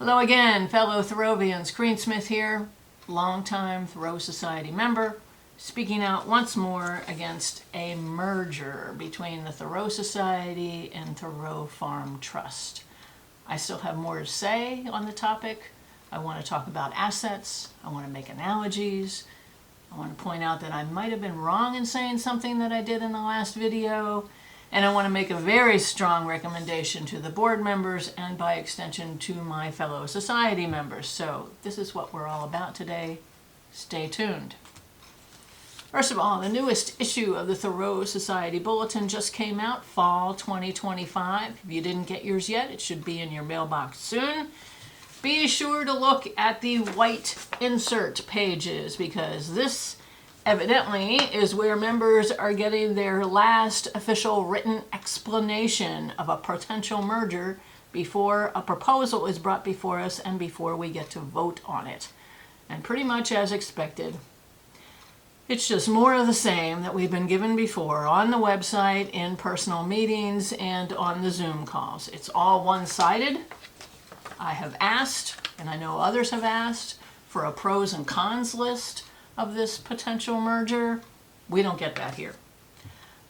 Hello again, fellow Thoreauvians. Corinne Smith here, longtime Thoreau Society member, speaking out once more against a merger between the Thoreau Society and Thoreau Farm Trust. I still have more to say on the topic. I want to talk about assets. I want to make analogies. I want to point out that I might have been wrong in saying something that I did in the last video. And I want to make a very strong recommendation to the board members and by extension to my fellow society members. So this is what we're all about today. Stay tuned. First of all, the newest issue of the Thoreau Society Bulletin just came out, fall 2025. If you didn't get yours yet, it should be in your mailbox soon. Be sure to look at the white insert pages because this evidently is where members are getting their last official written explanation of a potential merger before a proposal is brought before us and before we get to vote on it. And pretty much as expected, it's just more of the same that we've been given before on the website, in personal meetings, and on the Zoom calls. It's all one-sided. I have asked, and I know others have asked, for a pros and cons list of this potential merger. We don't get that here.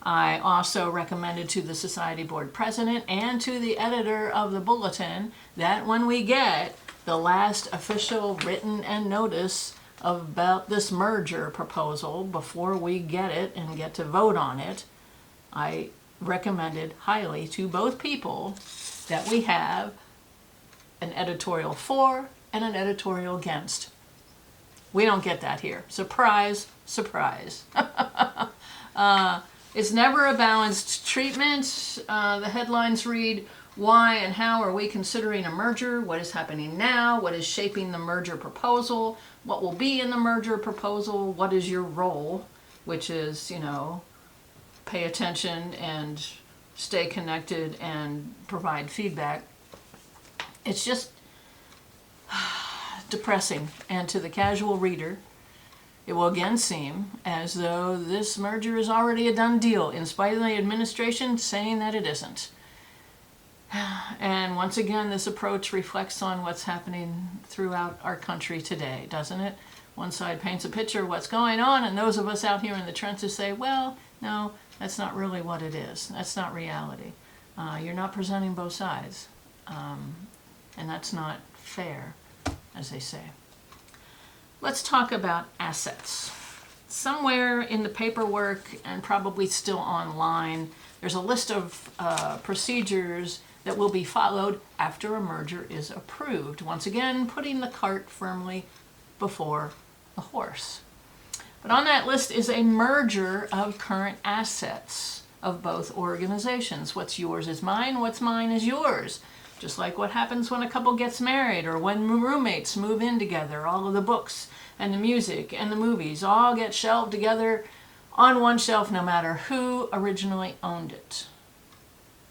I also recommended to the Society Board President and to the editor of the bulletin that when we get the last official written and notice about this merger proposal, before we get it and get to vote on it, I recommended highly to both people that we have an editorial for and an editorial against. We don't get that here. Surprise, surprise. It's never a balanced treatment. The headlines read, why and how are we considering a merger? What is happening now? What is shaping the merger proposal? What will be in the merger proposal? What is your role? Which is, pay attention and stay connected and provide feedback. It's just depressing, and to the casual reader it will again seem as though this merger is already a done deal in spite of the administration saying that it isn't. And once again, this approach reflects on what's happening throughout our country today, doesn't it? One side paints a picture of what's going on, and those of us out here in the trenches say, well, no, that's not really what it is. That's not reality. You're not presenting both sides, and that's not fair, as they say. Let's talk about assets. Somewhere in the paperwork, and probably still online, there's a list of procedures that will be followed after a merger is approved. Once again, putting the cart firmly before the horse. But on that list is a merger of current assets of both organizations. What's yours is mine, what's mine is yours. Just like what happens when a couple gets married or when roommates move in together. All of the books and the music and the movies all get shelved together on one shelf no matter who originally owned it.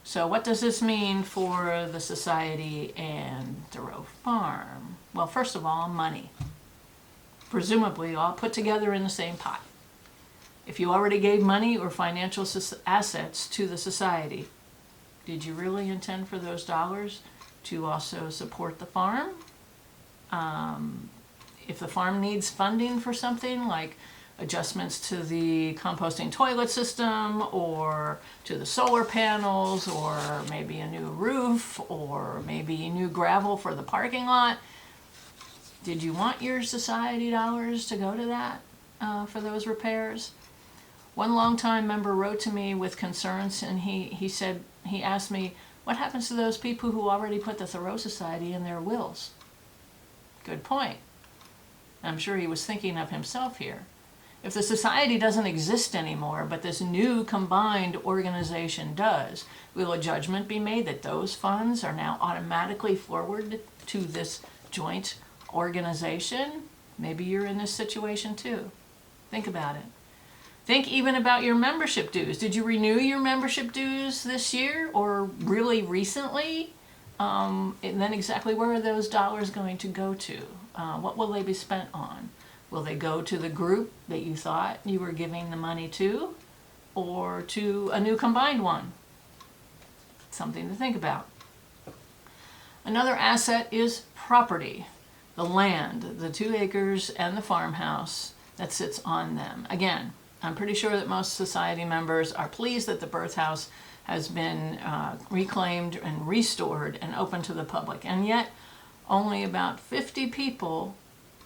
So what does this mean for the society and Thoreau Farm? Well, first of all, money. Presumably all put together in the same pot. If you already gave money or financial assets to the society, did you really intend for those dollars to also support the farm? If the farm needs funding for something like adjustments to the composting toilet system or to the solar panels or maybe a new roof or maybe new gravel for the parking lot, did you want your society dollars to go to that for those repairs? One longtime member wrote to me with concerns, and he asked me, what happens to those people who already put the Thoreau Society in their wills? Good point. I'm sure he was thinking of himself here. If the society doesn't exist anymore, but this new combined organization does, will a judgment be made that those funds are now automatically forwarded to this joint organization? Maybe you're in this situation too. Think about it. Think even about your membership dues. Did you renew your membership dues this year or really recently? And then exactly where are those dollars going to go to? What will they be spent on? Will they go to the group that you thought you were giving the money to, or to a new combined one? Something to think about. Another asset is property, the land, the 2 acres and the farmhouse that sits on them. Again, I'm pretty sure that most society members are pleased that the birth house has been reclaimed and restored and open to the public. And yet, only about 50 people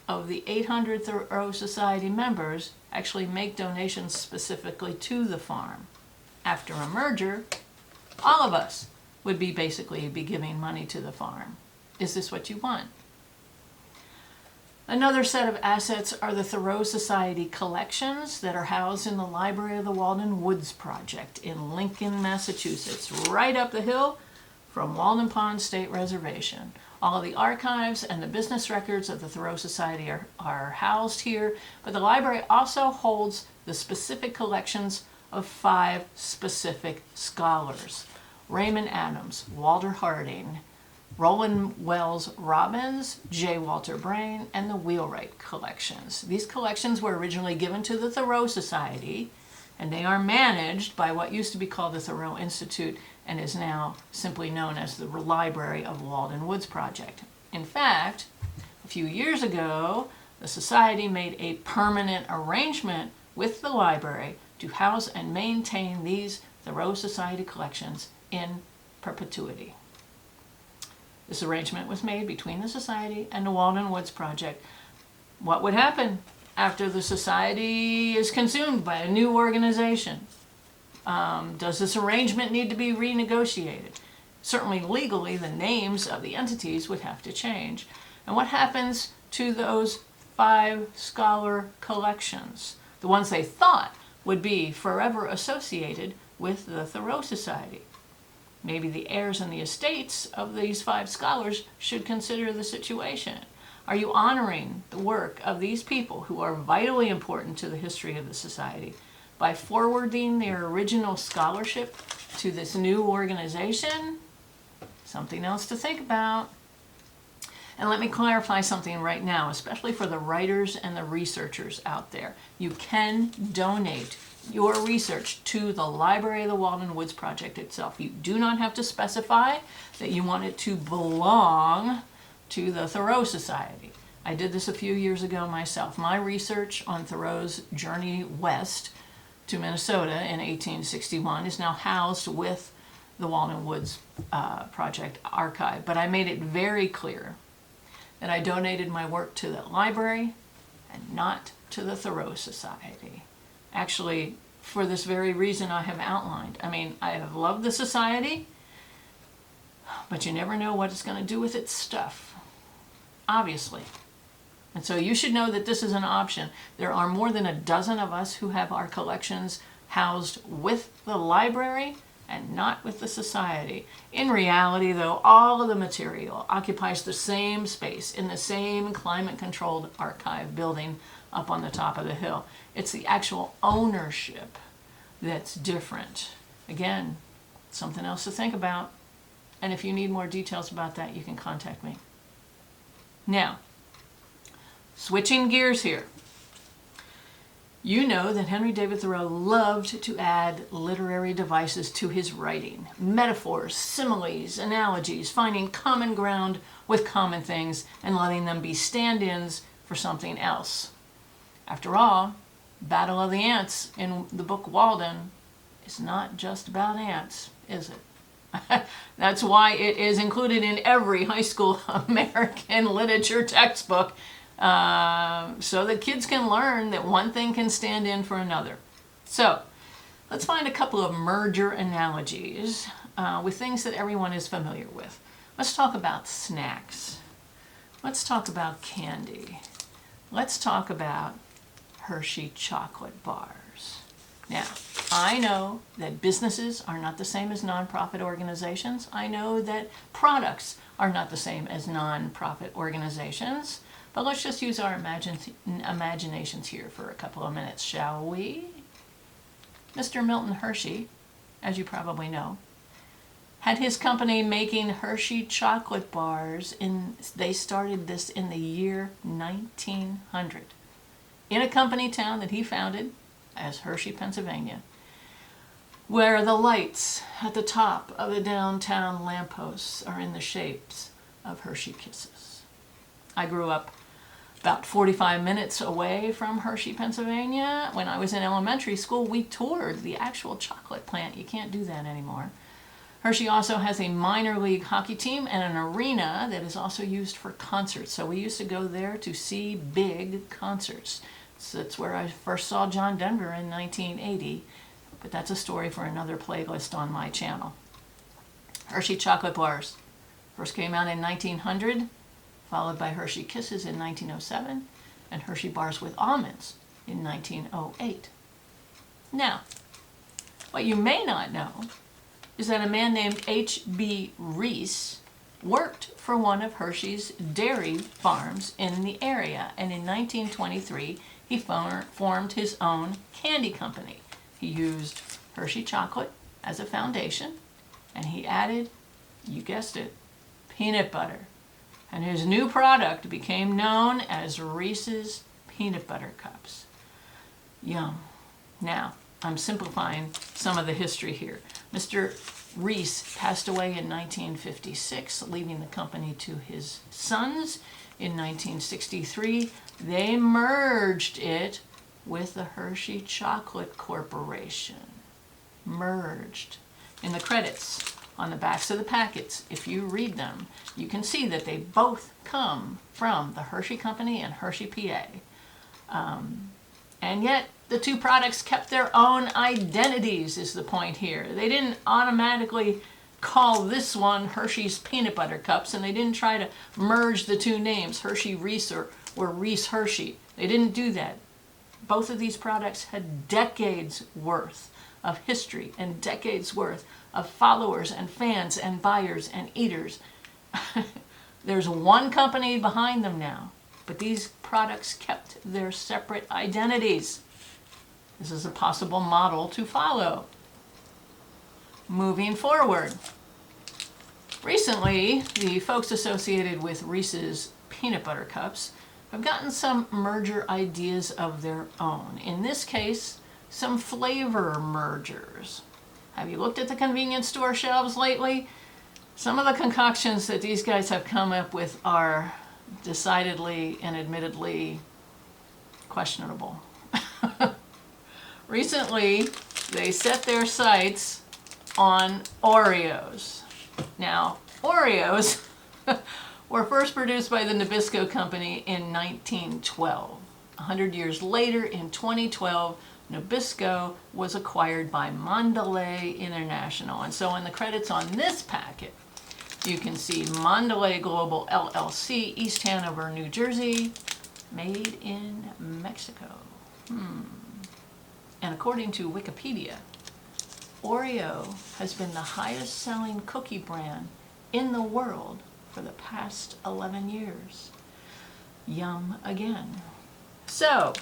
of the 800 Thoreau Society members actually make donations specifically to the farm. After a merger, all of us would basically be giving money to the farm. Is this what you want? Another set of assets are the Thoreau Society collections that are housed in the library of the Walden Woods Project in Lincoln, Massachusetts, right up the hill from Walden Pond State Reservation. All of the archives and the business records of the Thoreau Society are housed here, but the library also holds the specific collections of 5 specific scholars: Raymond Adams, Walter Harding, Roland Wells Robbins, J. Walter Brain, and the Wheelwright collections. These collections were originally given to the Thoreau Society, and they are managed by what used to be called the Thoreau Institute and is now simply known as the Library of Walden Woods Project. In fact, a few years ago, the Society made a permanent arrangement with the library to house and maintain these Thoreau Society collections in perpetuity. This arrangement was made between the Society and the Walden Woods Project. What would happen after the Society is consumed by a new organization? Does this arrangement need to be renegotiated? Certainly legally, the names of the entities would have to change. And what happens to those 5 scholar collections, the ones they thought would be forever associated with the Thoreau Society? Maybe the heirs and the estates of these 5 scholars should consider the situation. Are you honoring the work of these people who are vitally important to the history of the Society by forwarding their original scholarship to this new organization? Something else to think about. And let me clarify something right now, especially for the writers and the researchers out there. You can donate your research to the Library of the Walden Woods Project itself. You do not have to specify that you want it to belong to the Thoreau Society. I did this a few years ago myself. My research on Thoreau's journey west to Minnesota in 1861 is now housed with the Walden Woods Project archive, but I made it very clear that I donated my work to the library and not to the Thoreau Society. Actually, for this very reason I have outlined. I mean, I have loved the Society, but you never know what it's going to do with its stuff, obviously. And so you should know that this is an option. There are more than a dozen of us who have our collections housed with the library and not with the Society. In reality, though, all of the material occupies the same space in the same climate-controlled archive building up on the top of the hill. It's the actual ownership that's different. Again, something else to think about. And if you need more details about that, you can contact me. Now, switching gears here. You know that Henry David Thoreau loved to add literary devices to his writing. Metaphors, similes, analogies, finding common ground with common things and letting them be stand-ins for something else. After all, Battle of the Ants in the book Walden is not just about ants, is it? That's why it is included in every high school American literature textbook, so that kids can learn that one thing can stand in for another. So let's find a couple of merger analogies with things that everyone is familiar with. Let's talk about snacks. Let's talk about candy. Let's talk about Hershey chocolate bars. Now, I know that businesses are not the same as nonprofit organizations. I know that products are not the same as nonprofit organizations. But let's just use our imaginations here for a couple of minutes, shall we? Mr. Milton Hershey, as you probably know, had his company making Hershey chocolate bars. They started this in the year 1900 in a company town that he founded as Hershey, Pennsylvania, where the lights at the top of the downtown lampposts are in the shapes of Hershey Kisses. I grew up about 45 minutes away from Hershey, Pennsylvania. When I was in elementary school, we toured the actual chocolate plant. You can't do that anymore. Hershey also has a minor league hockey team and an arena that is also used for concerts. So we used to go there to see big concerts. So that's where I first saw John Denver in 1980. But that's a story for another playlist on my channel. Hershey chocolate bars first came out in 1900, followed by Hershey Kisses in 1907, and Hershey bars with almonds in 1908. Now, what you may not know is that a man named H.B. Reese worked for one of Hershey's dairy farms in the area, and in 1923 he formed his own candy company. He used Hershey chocolate as a foundation, and he added, you guessed it, peanut butter. And his new product became known as Reese's Peanut Butter Cups. Yum. Now, I'm simplifying some of the history here. Mr. Reese passed away in 1956, leaving the company to his sons. In 1963, they merged it with the Hershey Chocolate Corporation. Merged. In the credits on the backs of the packets, if you read them, you can see that they both come from the Hershey Company and Hershey, PA. And yet, the two products kept their own identities, is the point here. They didn't automatically call this one Hershey's Peanut Butter Cups, and they didn't try to merge the two names, Hershey Reese or Reese Hershey. They didn't do that. Both of these products had decades worth of history and decades worth of followers and fans and buyers and eaters. There's one company behind them now, but these products kept their separate identities. This is a possible model to follow. Moving forward. Recently, the folks associated with Reese's Peanut Butter Cups have gotten some merger ideas of their own. In this case, some flavor mergers. Have you looked at the convenience store shelves lately? Some of the concoctions that these guys have come up with are decidedly and admittedly questionable. Recently, they set their sights on Oreos. Now, Oreos were first produced by the Nabisco Company in 1912. 100 years later, in 2012, Nabisco was acquired by Mondelez International. And so in the credits on this packet, you can see Mondelez Global LLC, East Hanover, New Jersey, made in Mexico. And according to Wikipedia, Oreo has been the highest selling cookie brand in the world for the past 11 years. Yum again. So,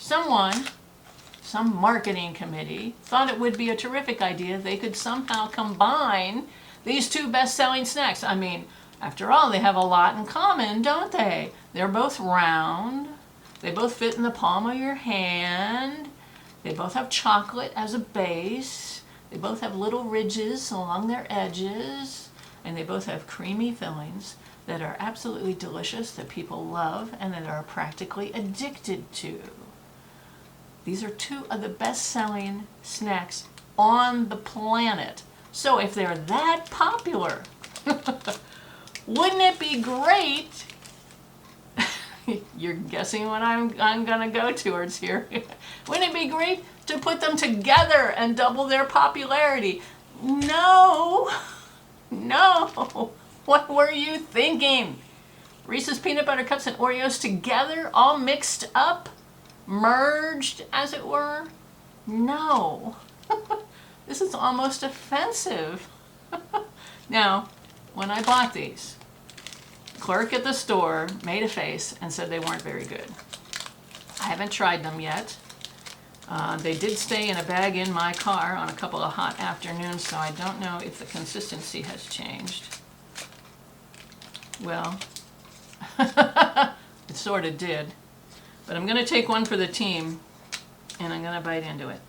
some marketing committee thought it would be a terrific idea if they could somehow combine these two best-selling snacks. I mean, after all, they have a lot in common, don't they? They're both round. They both fit in the palm of your hand. They both have chocolate as a base. They both have little ridges along their edges. And they both have creamy fillings that are absolutely delicious, that people love, and that are practically addicted to. These are two of the best-selling snacks on the planet. So if they're that popular, wouldn't it be great? You're guessing what I'm going to go towards here. Wouldn't it be great to put them together and double their popularity? No. No. What were you thinking? Reese's Peanut Butter Cups and Oreos together, all mixed up, merged, as it were? No. This is almost offensive. Now, when I bought these, the clerk at the store made a face and said they weren't very good. I haven't tried them yet. They did stay in a bag in my car on a couple of hot afternoons, so I don't know if the consistency has changed. Well, it sort of did. But I'm going to take one for the team, and I'm going to bite into it.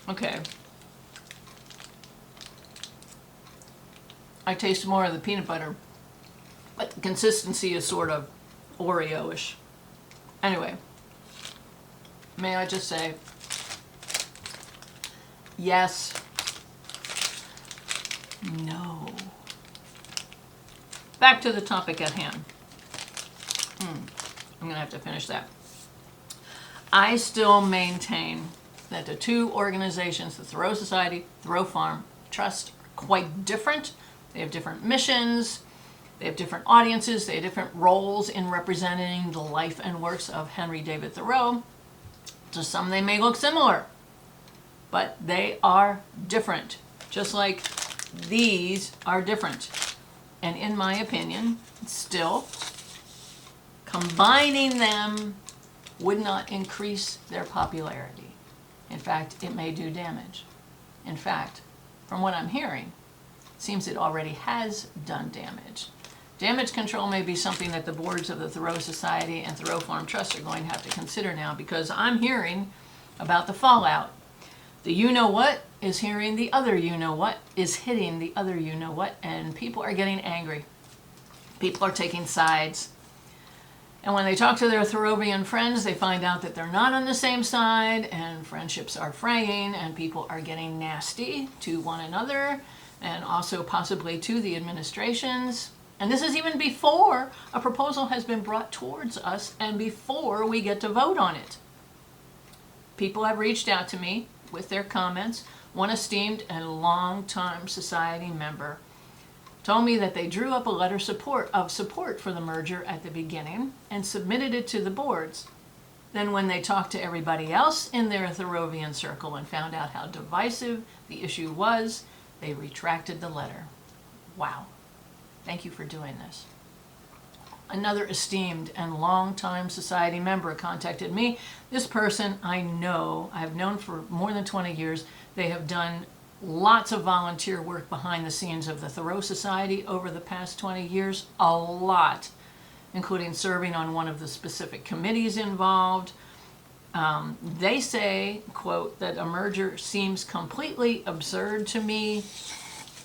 Okay. I taste more of the peanut butter, but the consistency is sort of Oreo-ish. Anyway, may I just say, yes, no. Back to the topic at hand. I'm going to have to finish that. I still maintain that the two organizations, the Thoreau Society, Thoreau Farm Trust, are quite different. They have different missions, they have different audiences, they have different roles in representing the life and works of Henry David Thoreau. To some they may look similar, but they are different, just like these are different. And in my opinion, still, combining them would not increase their popularity. In fact, it may do damage. In fact, from what I'm hearing, it seems it already has done damage. Damage control may be something that the boards of the Thoreau Society and Thoreau Farm Trust are going to have to consider now, because I'm hearing about the fallout. The you-know-what is hearing the other you-know-what is hitting the other you-know-what, and people are getting angry. People are taking sides. And when they talk to their Thoreauvian friends, they find out that they're not on the same side, and friendships are fraying, and people are getting nasty to one another, and also possibly to the administrations. And this is even before a proposal has been brought towards us and before we get to vote on it. People have reached out to me with their comments. One esteemed and longtime society member told me that they drew up a letter of support for the merger at the beginning and submitted it to the boards. Then when they talked to everybody else in their Thoreauvian circle and found out how divisive the issue was, they retracted the letter. Wow. Thank you for doing this. Another esteemed and longtime society member contacted me. This person I've known for more than 20 years. They have done lots of volunteer work behind the scenes of the Thoreau Society over the past 20 years, a lot, including serving on one of the specific committees involved. They say, quote, that a merger seems completely absurd to me,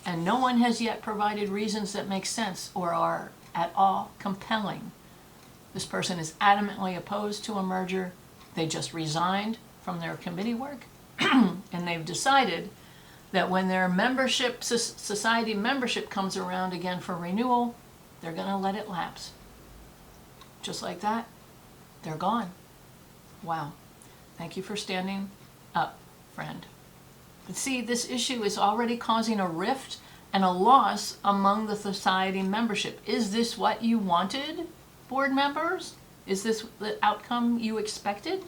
and no one has yet provided reasons that make sense or are at all compelling. This person is adamantly opposed to a merger. They just resigned from their committee work, and they've decided that when their membership, society membership comes around again for renewal, they're going to let it lapse. Just like that, they're gone. Wow. Thank you for standing up, friend. But see, this issue is already causing a rift and a loss among the society membership. Is this what you wanted, board members? Is this the outcome you expected?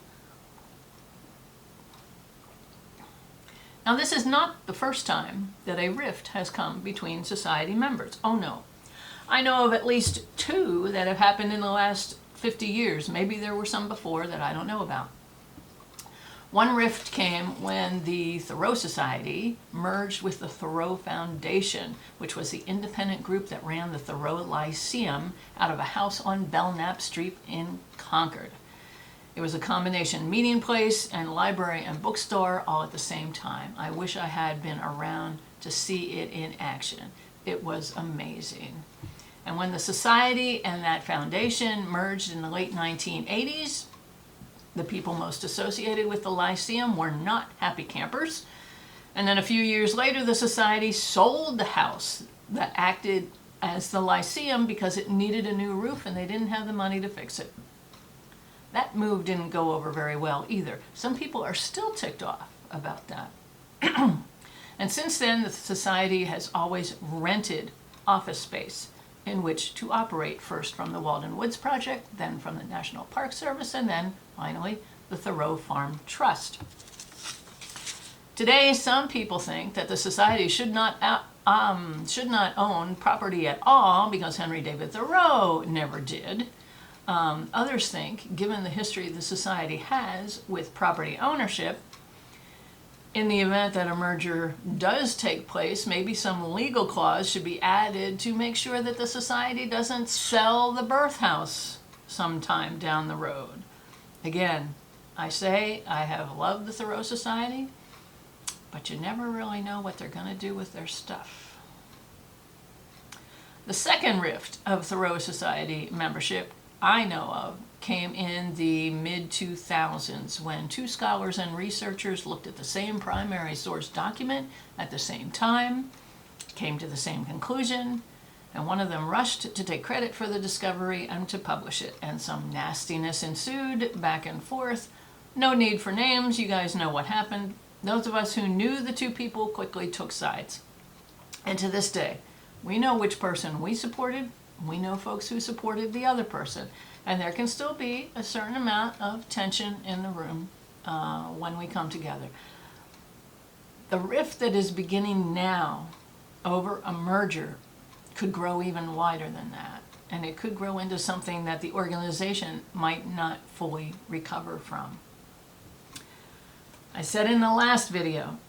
Now, this is not the first time that a rift has come between society members. Oh no. I know of at least two that have happened in the last 50 years. Maybe there were some before that I don't know about. One rift came when the Thoreau Society merged with the Thoreau Foundation, which was the independent group that ran the Thoreau Lyceum out of a house on Belknap Street in Concord. It was a combination meeting place and library and bookstore all at the same time. I wish I had been around to see it in action. It was amazing. And when the society and that foundation merged in the late 1980s, the people most associated with the Lyceum were not happy campers. And then a few years later, the society sold the house that acted as the Lyceum because it needed a new roof and they didn't have the money to fix it. That move didn't go over very well either. Some people are still ticked off about that. And since then, the society has always rented office space in which to operate, first from the Walden Woods Project, then from the National Park Service, and then, finally, the Thoreau Farm Trust. Today, some people think that the society should not own property at all because Henry David Thoreau never did. Others think, given the history the society has with property ownership, in the event that a merger does take place, maybe some legal clause should be added to make sure that the society doesn't sell the birth house sometime down the road. Again, I say I have loved the Thoreau Society, but you never really know what they're going to do with their stuff. The second rift of Thoreau Society membership I know of came in the mid-2000s when two scholars and researchers looked at the same primary source document at the same time, came to the same conclusion, and one of them rushed to take credit for the discovery and to publish it. And some nastiness ensued, back and forth. No need for names, you guys know what happened. Those of us who knew the two people quickly took sides. And to this day, we know which person we supported. We know folks who supported the other person. And there can still be a certain amount of tension in the room when we come together. The rift that is beginning now over a merger could grow even wider than that. And it could grow into something that the organization might not fully recover from. I said in the last video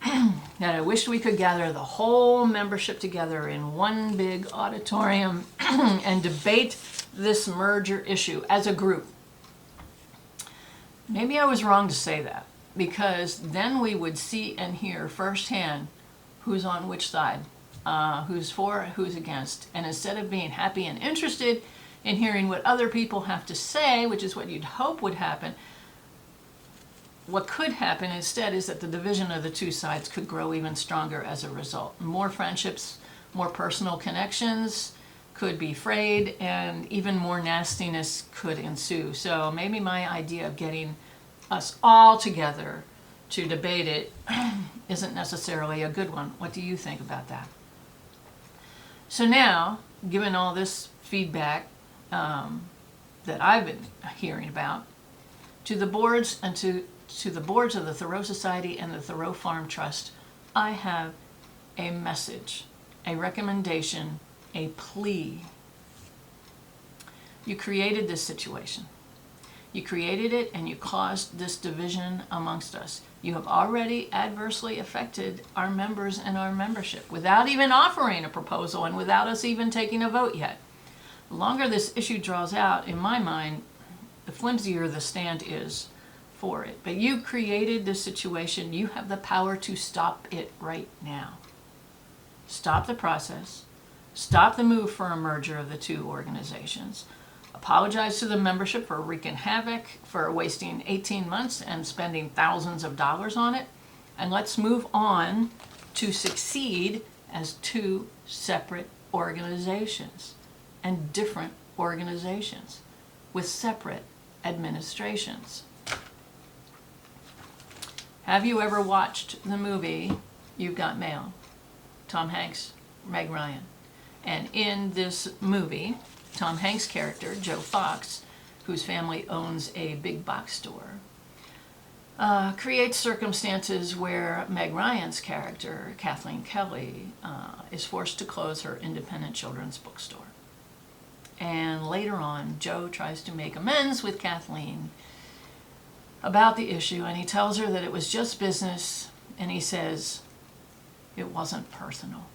that I wished we could gather the whole membership together in one big auditorium and debate this merger issue as a group. Maybe I was wrong to say that, because then we would see and hear firsthand who's on which side, who's for, who's against. And instead of being happy and interested in hearing what other people have to say, which is what you'd hope would happen, what could happen instead is that the division of the two sides could grow even stronger as a result. More friendships, more personal connections could be frayed, and even more nastiness could ensue. So maybe my idea of getting us all together to debate it isn't necessarily a good one. What do you think about that? So now, given all this feedback that I've been hearing about, to the boards and to the boards of the Thoreau Society and the Thoreau Farm Trust, I have a message, a recommendation, a plea. You created this situation. You created it and you caused this division amongst us. You have already adversely affected our members and our membership without even offering a proposal and without us even taking a vote yet. The longer this issue draws out, in my mind, the flimsier the stand is for it. But you created this situation. You have the power to stop it right now. Stop the process. Stop the move for a merger of the two organizations. Apologize to the membership for wreaking havoc, for wasting 18 months and spending thousands of dollars on it. And let's move on to succeed as two separate organizations and different organizations with separate administrations. Have you ever watched the movie You've Got Mail? Tom Hanks, Meg Ryan. And in this movie, Tom Hanks' character, Joe Fox, whose family owns a big box store, creates circumstances where Meg Ryan's character, Kathleen Kelly, is forced to close her independent children's bookstore. And later on, Joe tries to make amends with Kathleen about the issue, and he tells her that it was just business, and he says it wasn't personal.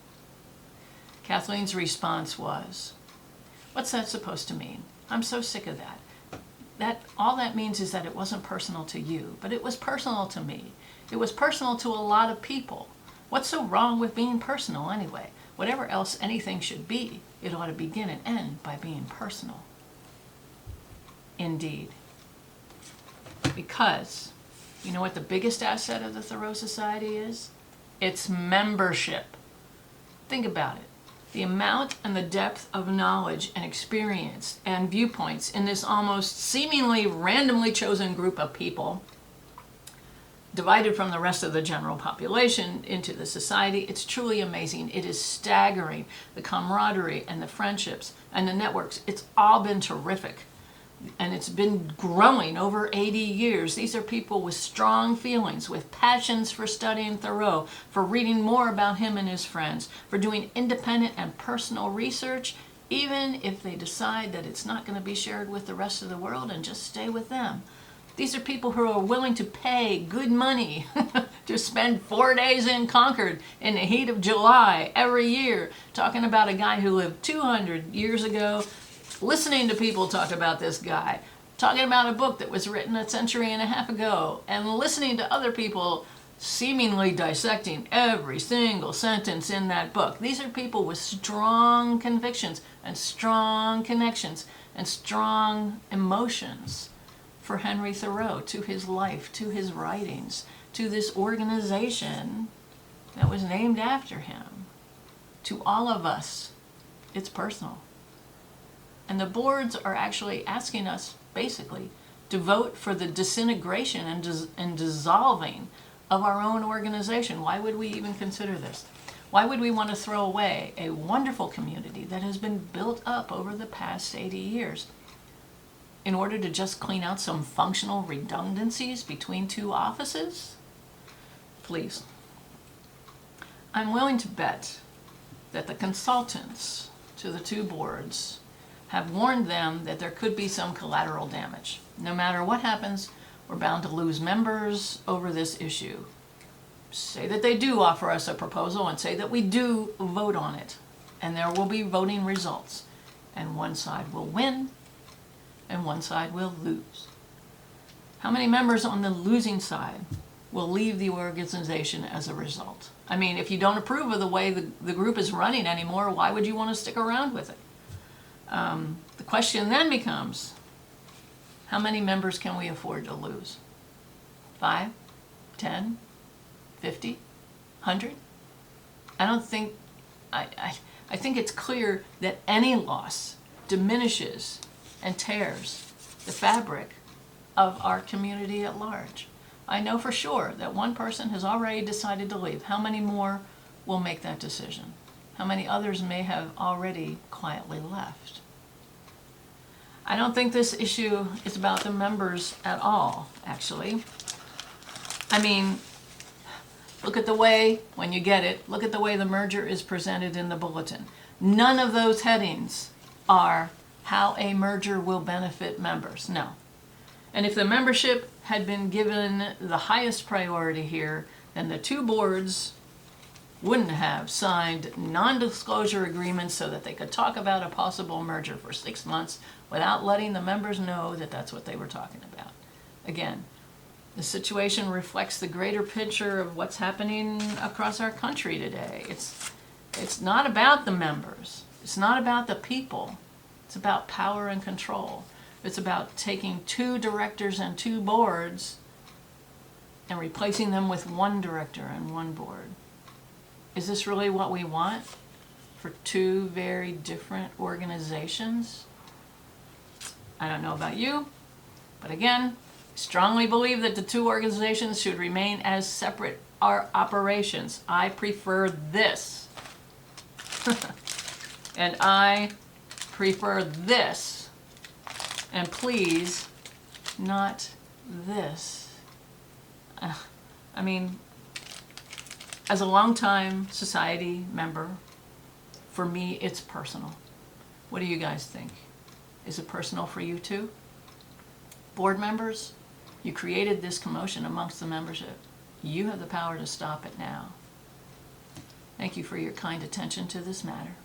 Kathleen's response was, "What's that supposed to mean? I'm so sick of that. All that means is that it wasn't personal to you, but it was personal to me. It was personal to a lot of people. What's so wrong with being personal anyway? Whatever else anything should be, it ought to begin and end by being personal." Indeed. Because you know what the biggest asset of the Thoreau Society is? It's membership. Think about it. The amount and the depth of knowledge and experience and viewpoints in this almost seemingly randomly chosen group of people, divided from the rest of the general population into the society, it's truly amazing. It is staggering. The camaraderie and the friendships and the networks, it's all been terrific. And it's been growing over 80 years. These are people with strong feelings, with passions for studying Thoreau, for reading more about him and his friends, for doing independent and personal research, even if they decide that it's not going to be shared with the rest of the world and just stay with them. These are people who are willing to pay good money to spend 4 days in Concord in the heat of July every year, talking about a guy who lived 200 years ago, listening to people talk about this guy, talking about a book that was written a century and a half ago, and listening to other people seemingly dissecting every single sentence in that book. These are people with strong convictions and strong connections and strong emotions for Henry Thoreau, to his life, to his writings, to this organization that was named after him. To all of us, it's personal. And the boards are actually asking us, basically, to vote for the disintegration and dissolving of our own organization. Why would we even consider this? Why would we want to throw away a wonderful community that has been built up over the past 80 years in order to just clean out some functional redundancies between two offices? Please. I'm willing to bet that the consultants to the two boards have warned them that there could be some collateral damage. No matter what happens, we're bound to lose members over this issue. Say that they do offer us a proposal and say that we do vote on it, and there will be voting results, and one side will win and one side will lose. How many members on the losing side will leave the organization as a result? I mean, if you don't approve of the way the group is running anymore, why would you want to stick around with it? The question then becomes, how many members can we afford to lose? 5, 10, 50, 100? I don't think, I think it's clear that any loss diminishes and tears the fabric of our community at large. I know for sure that one person has already decided to leave. How many more will make that decision? How many others may have already quietly left? I don't think this issue is about the members at all, actually. I mean, look at the way, when you get it, look at the way the merger is presented in the bulletin. None of those headings are how a merger will benefit members. No. And if the membership had been given the highest priority here, then the two boards wouldn't have signed non-disclosure agreements so that they could talk about a possible merger for 6 months without letting the members know that that's what they were talking about. Again, the situation reflects the greater picture of what's happening across our country today. It's not about the members. It's not about the people. It's about power and control. It's about taking 2 directors and 2 boards and replacing them with 1 director and 1 board. Is this really what we want for 2 very different organizations? I don't know about you, but again, strongly believe that the 2 organizations should remain as separate operations. I prefer this. And I prefer this. And please, not this. I mean, as a longtime society member, for me, it's personal. What do you guys think? Is it personal for you too? Board members, you created this commotion amongst the membership. You have the power to stop it now. Thank you for your kind attention to this matter.